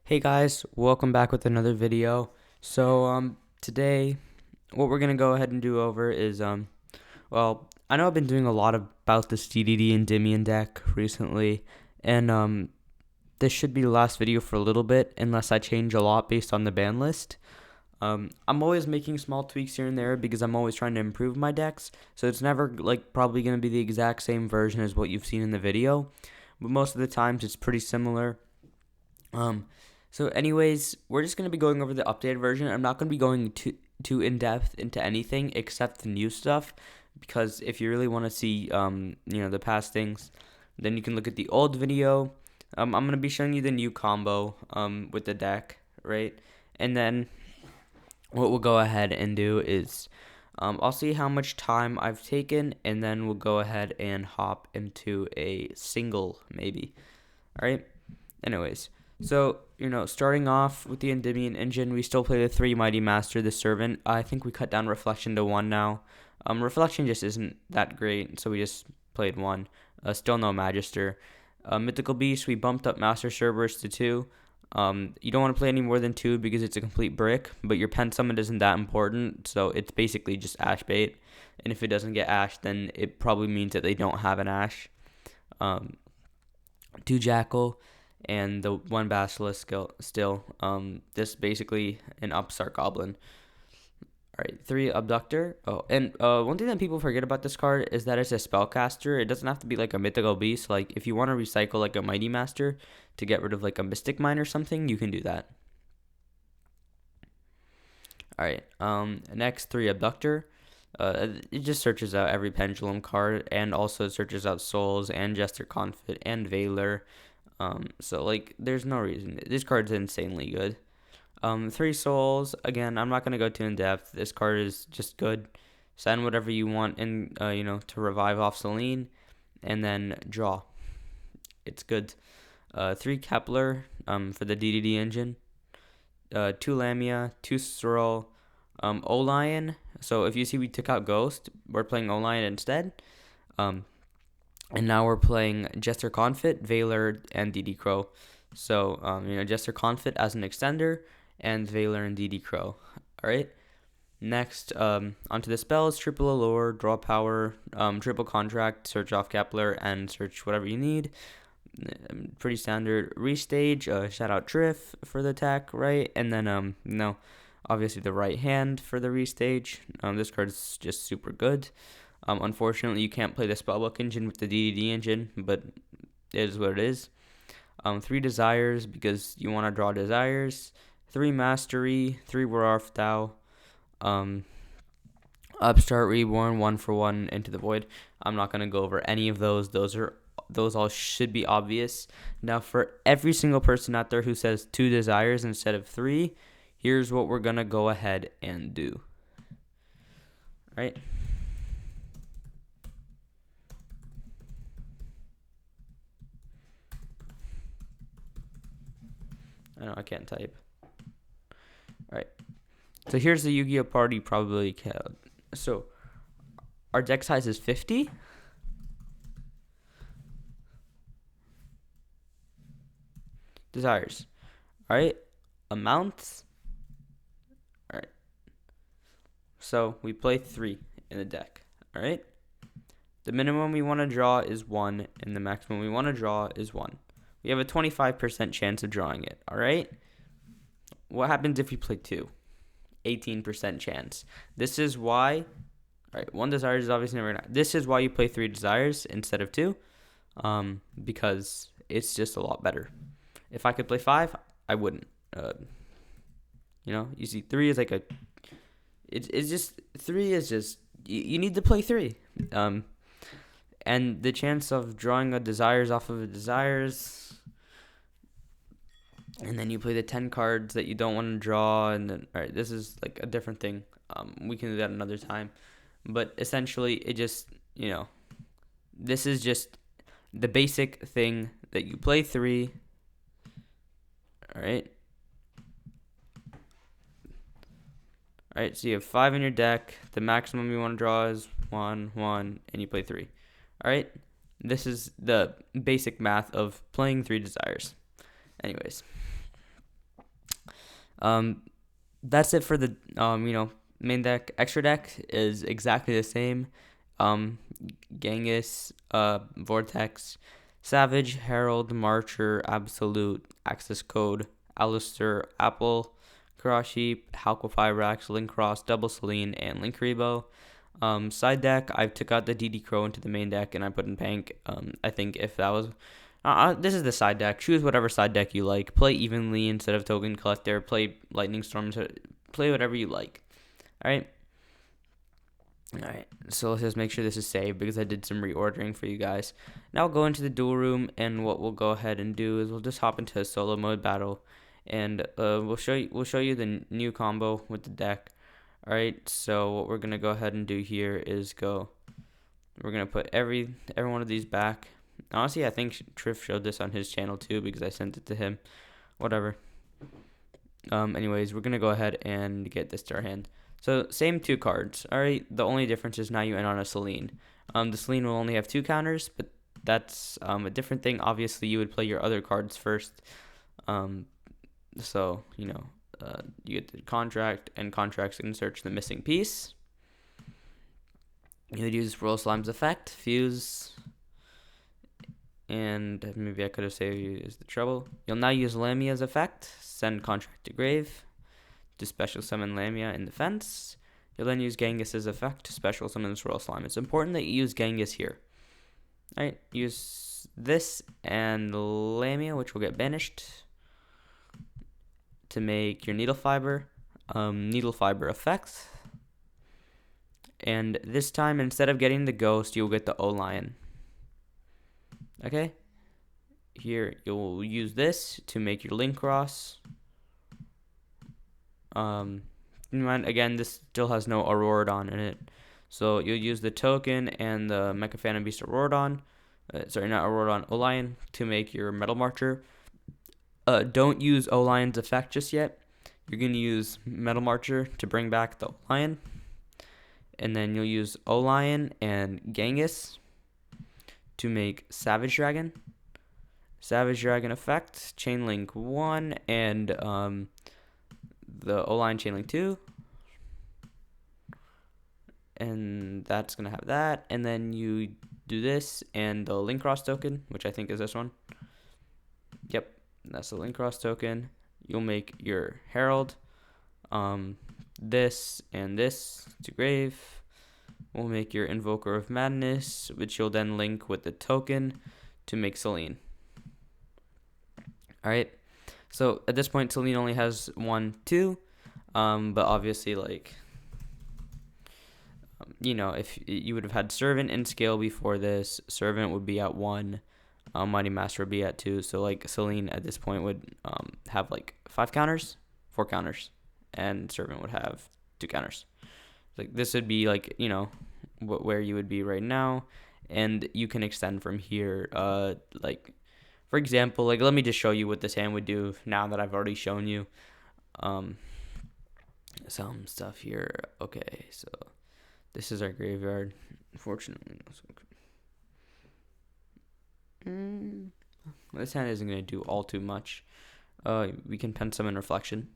Hey guys, welcome back with another video. Today what we're gonna go ahead and do over is I know I've been doing a lot about this DDD Endymion deck recently, and this should be the last video for a little bit unless I change a lot based on the ban list. I'm always making small tweaks here and there because I'm always trying to improve my decks, so it's never like probably gonna be the exact same version as what you've seen in the video, but most of the times it's pretty similar. Um, anyways, we're just gonna be going over the updated version. I'm not gonna be going too in depth into anything except the new stuff, because if you really want to see the past things, then you can look at the old video. I'm gonna be showing you the new combo with the deck, right? And then what we'll go ahead and do is I'll see how much time I've taken, and then we'll go ahead and hop into a single maybe. All right. Anyways, starting off with the Endymion engine, we still play the 3 Mighty Master, the Servant. I think we cut down Reflection to 1 now. Reflection just isn't that great, so we just played 1. Still no Magister. Mythical Beast, we bumped up Master Cerberus to 2. You don't want to play any more than 2 because it's a complete brick, but your pen summon isn't that important, so it's basically just Ash bait. And if it doesn't get Ash, then it probably means that they don't have an Ash. 2 Jackal and the 1 Basilisk still. This basically an upstart goblin. Alright, 3 Abductor. Oh, and one thing that people forget about this card is that it's a spellcaster. It doesn't have to be like a mythical beast. Like, if you want to recycle like a Mighty Master to get rid of like a Mystic Mine or something, you can do that. Alright, next 3 Abductor. It just searches out every Pendulum card and also searches out Souls and Jester Confit and Veiler. There's no reason. This card's insanely good. 3 Souls. Again, I'm not gonna go too in depth. This card is just good. Send whatever you want in, to revive off Selene, and then draw. It's good. 3 Kepler. For the DDD engine. 2 Lamia. 2 Sorrel. O-Lion. So if you see we took out Ghost, we're playing O-Lion instead. And now we're playing Jester Confit, Veiler, and DD Crow. So, Jester Confit as an extender, and Veiler and DD Crow. Alright? Next, onto the spells, triple Allure, draw power, triple Contract, search off Kepler, and search whatever you need. Pretty standard. Restage, shout out Drift for the attack, right? And then, obviously the right hand for the restage. This card is just super good. Unfortunately, you can't play the Spellbook engine with the DDD engine, but it is what it is. 3 Desires, because you want to draw Desires. 3 Mastery, 3 Wararth Thou. Upstart Reborn, 1 for 1 into the Void. I'm not going to go over any of those. Those all should be obvious. Now, for every single person out there who says 2 Desires instead of 3, here's what we're going to go ahead and do. All right? I know I can't type. Alright. So here's the Yu-Gi-Oh! Party probability count. So our deck size is 50. Desires. Alright. Amounts. Alright. So we play 3 in the deck. Alright. The minimum we want to draw is 1, and the maximum we want to draw is 1. We have a 25% chance of drawing it, alright? What happens if we play 2? 18% chance. This is why, alright, 1 Desire is obviously never gonna, this is why you play 3 Desires instead of 2, because it's just a lot better. If I could play 5, I wouldn't. You see 3 is like it's just, 3 is just, you need to play 3. And the chance of drawing a Desires off of a Desires, and then you play the 10 cards that you don't want to draw, and then, alright, this is like a different thing. We can do that another time. But essentially, it just, this is just the basic thing that you play 3. Alright. Alright, so you have 5 in your deck. The maximum you want to draw is 1, 1, and you play 3. Alright? This is the basic math of playing 3 Desires. Anyways. Um, that's it for the main deck. Extra deck is exactly the same. Um, Genghis, Vortex, Savage, Herald, Marcher, Absolute, Access Code, Alistair, Apple, Karashi, Halquify, Rax, Linkross, Double Selene, and Linkuriboh. Side deck, I took out the DD Crow into the main deck and I put in Pank. I think if that was this is the side deck. Choose whatever side deck you like. Play evenly instead of Token Collector. Play Lightning Storm. Play whatever you like. Alright? Alright. So let's just make sure this is saved because I did some reordering for you guys. Now we'll go into the duel room, and what we'll go ahead and do is we'll just hop into a solo mode battle, and we'll show you the new combo with the deck. Alright, so what we're gonna go ahead and do here is we're gonna put every one of these back. Honestly, I think Triff showed this on his channel too because I sent it to him. Whatever. Anyways, we're gonna go ahead and get this to our hand. So same two cards. Alright, the only difference is now you end on a Selene. The Selene will only have 2 counters, but that's a different thing. Obviously, you would play your other cards first. So you get the contract, and contracts can search the missing piece. You would use Royal Slime's effect, fuse, and maybe I could have saved you is the trouble. You'll now use Lamia's effect, send contract to grave, to special summon Lamia in defense. You'll then use Genghis's effect to special summon this Royal Slime. It's important that you use Genghis here. Alright, use this and Lamia, which will get banished, to make your Needle Fiber effect. And this time, instead of getting the Ghost, you'll get the O-Lion. Okay? Here, you'll use this to make your Linkross. Again, this still has no Auroradon in it. So you'll use the token and the Mecha Phantom Beast Auroradon. Sorry, not Auroradon, O-Lion, to make your Metal Marcher. Don't use O-Lion's effect just yet. You're going to use Metal Marcher to bring back the O-Lion. And then you'll use O-Lion and Genghis to make Savage Dragon. Savage Dragon effect, Chain Link 1, and the O-Lion Chain Link 2. And that's going to have that. And then you do this and the Linkross token, which I think is this one. Yep, that's the Linkross token. You'll make your Herald. This and this to grave. We'll make your Invoker of Madness, which you'll then link with the token to make Selene. Alright, so at this point, Selene only has 1, 2, but obviously, if you would have had Servant and Scale before this, Servant would be at 1, Mighty Master would be at 2, so Selene at this point would have 5 counters, 4 counters, and Servant would have 2 counters. This would be where you would be right now, and you can extend from here. For example, let me just show you what this hand would do now that I've already shown you some stuff here. Okay, so this is our graveyard. Unfortunately, this hand isn't going to do all too much. We can pen summon Reflection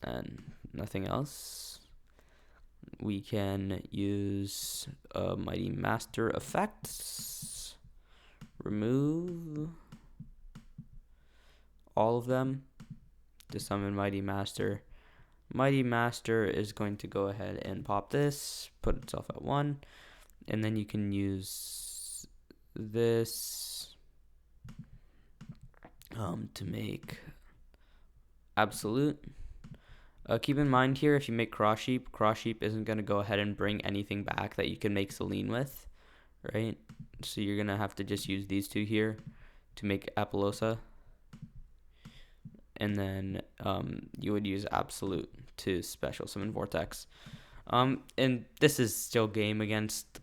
and nothing else. We can use Mighty Master effects, remove all of them to summon Mighty Master. Mighty Master is going to go ahead and pop this, put itself at 1, and then you can use this to make Absolute. Keep in mind here, if you make Cross Sheep isn't going to go ahead and bring anything back that you can make Selene with, right? So you're going to have to just use these two here to make Apollosa. And then you would use Absolute to special summon Vortex. And this is still game against,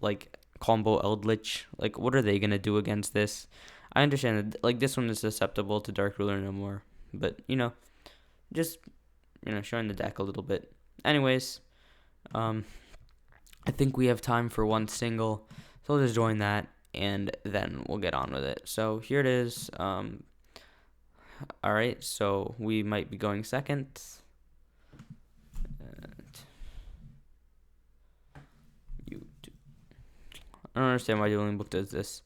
Combo Eldritch. What are they going to do against this? I understand that, this one is susceptible to Dark Ruler no more. But, just... showing the deck a little bit. Anyways, I think we have time for one single, so I'll just join that, and then we'll get on with it. So here it is. All right, so we might be going second. I don't understand why Dueling Book does this.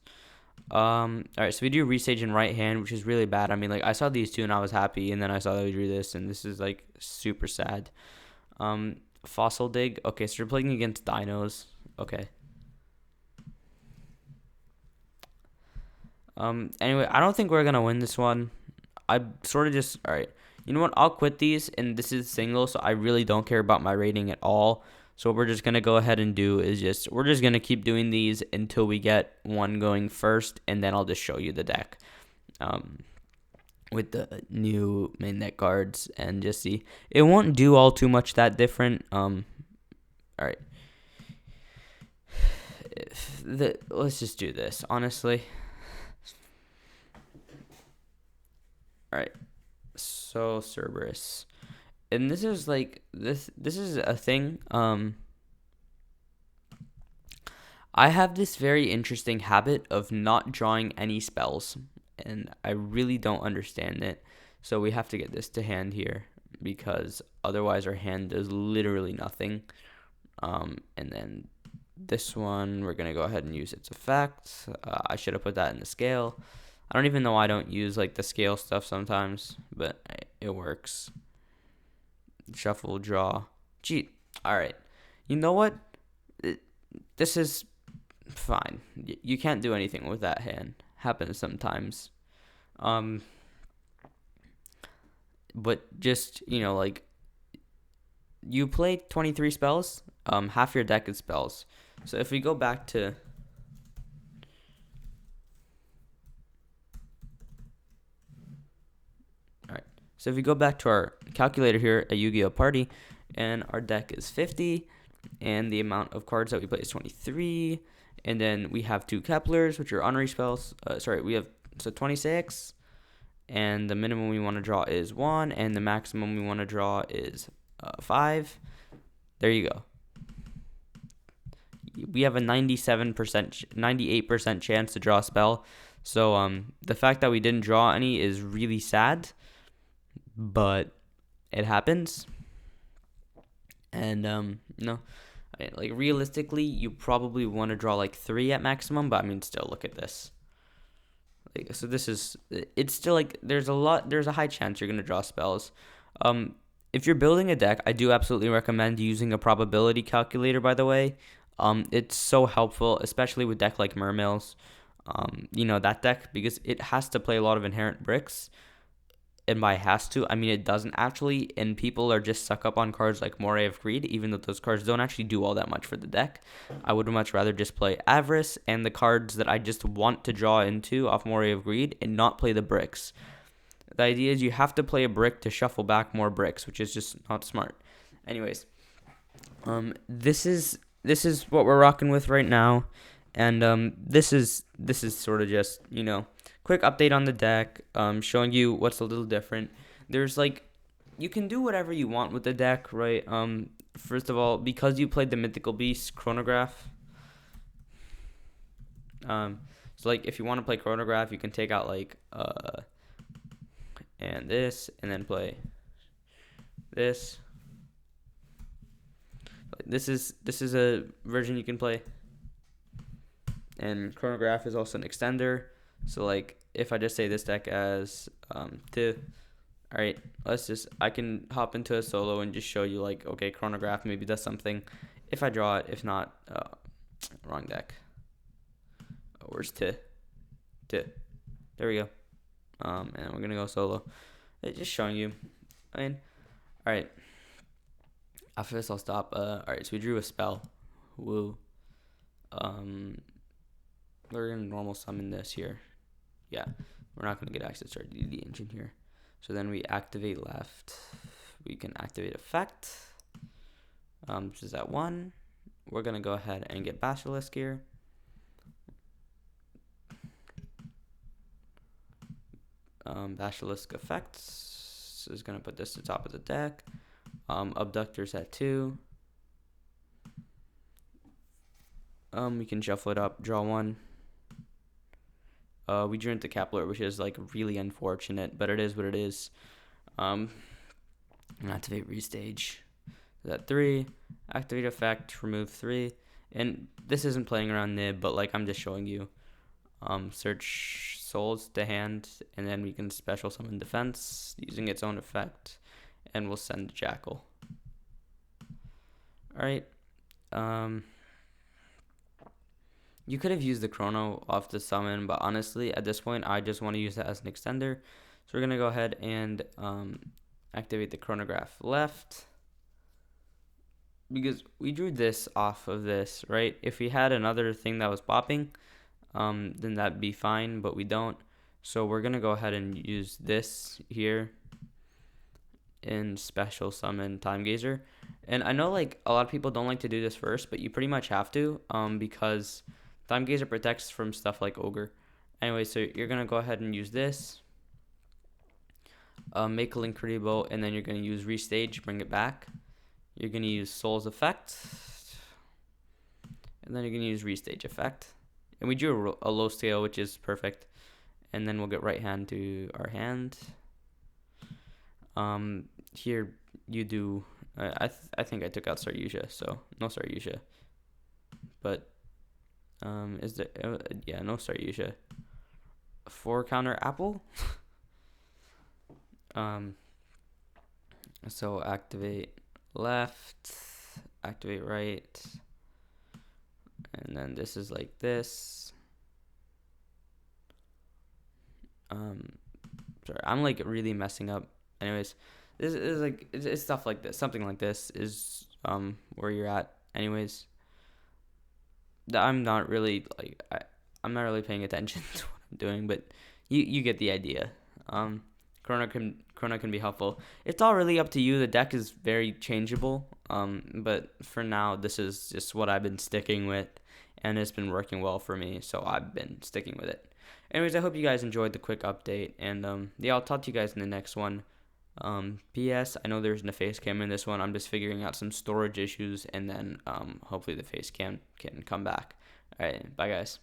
All right, so we do Resage in right hand, which is really bad. I mean, like, I saw these two and I was happy, and then I saw that we drew this, and this is, like, super sad. Fossil Dig. Okay, so we're playing against dinos. Okay. Anyway, I don't think we're gonna win this one. I sort of just, all right. You know what? I'll quit these, and this is single, so I really don't care about my rating at all. So what we're just gonna go ahead and do is we're just gonna keep doing these until we get one going first, and then I'll just show you the deck, with the new main deck cards, and just see. It won't do all too much that different. All right. Let's just do this, honestly. All right. So Cerberus. And this is like this is a thing. I have this very interesting habit of not drawing any spells, and I really don't understand it. So we have to get this to hand here, because otherwise our hand does literally nothing. And then this one, we're gonna go ahead and use its effect. I should have put that in the scale. I don't even know why I don't use like the scale stuff sometimes, but it works. Shuffle, draw, cheat. All right. You know what? This is fine. You can't do anything with that hand. Happens sometimes. But just, like, you play 23 spells. Half your deck is spells. So if we go back to So if we go back to our calculator here at Yu-Gi-Oh! Party, and our deck is 50, and the amount of cards that we play is 23, and then we have 2 Keplers, which are honorary spells. We have 26, and the minimum we want to draw is 1, and the maximum we want to draw is 5. There you go. We have a 98% chance to draw a spell. So the fact that we didn't draw any is really sad, but it happens. And like, realistically, you probably want to draw like 3 at maximum, but I mean, still, look at this. Like, so it's still like there's a high chance you're gonna draw spells. If you're building a deck, I do absolutely recommend using a probability calculator, by the way. It's so helpful, especially with deck like Mermails. That deck, because it has to play a lot of inherent bricks. And by has to, I mean it doesn't actually, and people are just suck up on cards like Moray of Greed, even though those cards don't actually do all that much for the deck. I would much rather just play Avarice and the cards that I just want to draw into off Moray of Greed, and not play the bricks. The idea is you have to play a brick to shuffle back more bricks, which is just not smart. Anyways, this is what we're rocking with right now, and this is sort of just quick update on the deck, showing you what's a little different. There's you can do whatever you want with the deck, right? First of all, because you played the Mythical Beast Chronograph, so if you want to play Chronograph, you can take out and this, and then play this. This is a version you can play, and Chronograph is also an extender. So if I just say this deck as alright, I can hop into a solo and just show you okay, Chronograph maybe does something if I draw it. If not, wrong deck. Where's There we go. And we're gonna go solo. It's just showing you. Alright. After this I'll stop. Alright, so we drew a spell. Woo. We're gonna normal summon this here. Yeah, we're not gonna get access to our DD engine here. So then we activate left. We can activate effect. Which is at 1. We're gonna go ahead and get Basilisk here. Basilisk effects is gonna put this to the top of the deck. Abductor's at 2. We can shuffle it up, draw 1. We drew into Kepler, which is like really unfortunate, but it is what it is. Um, Activate restage. That 3, activate effect, remove 3, and this isn't playing around nib, but like I'm just showing you. Search souls to hand, and then we can special summon defense using its own effect, and we'll send Jackal. All right. You could have used the chrono off the summon, but honestly, at this point, I just want to use that as an extender. So we're gonna go ahead and activate the chronograph left, because we drew this off of this, right? If we had another thing that was popping, then that'd be fine, but we don't. So we're gonna go ahead and use this here in special summon Time Gazer. And I know like a lot of people don't like to do this first, but you pretty much have to, because Time Gazer protects from stuff like Ogre. Anyway, so you're gonna go ahead and use this. Make a link Rebo, and then you're gonna use restage, bring it back. You're gonna use Soul's effect, and then you're gonna use restage effect. And we drew a low scale, which is perfect. And then we'll get right hand to our hand. Here you do. I think I took out Saryusha, so no Saryusha. But is there? Yeah, no Saryusha. 4 counter apple. So activate left, activate right, and then this is like this. Sorry, I'm like really messing up. Anyways, this is like it's stuff like this. Something like this is where you're at. Anyways, I'm not really like I'm not really paying attention to what I'm doing, but you get the idea. Chrono can be helpful. It's all really up to you. The deck is very changeable. But for now, this is just what I've been sticking with, and it's been working well for me. So I've been sticking with it. Anyways, I hope you guys enjoyed the quick update, and yeah, I'll talk to you guys in the next one. P.S. I know there's no face cam in this one. I'm just figuring out some storage issues, and then hopefully the face cam can come back. All right, bye guys.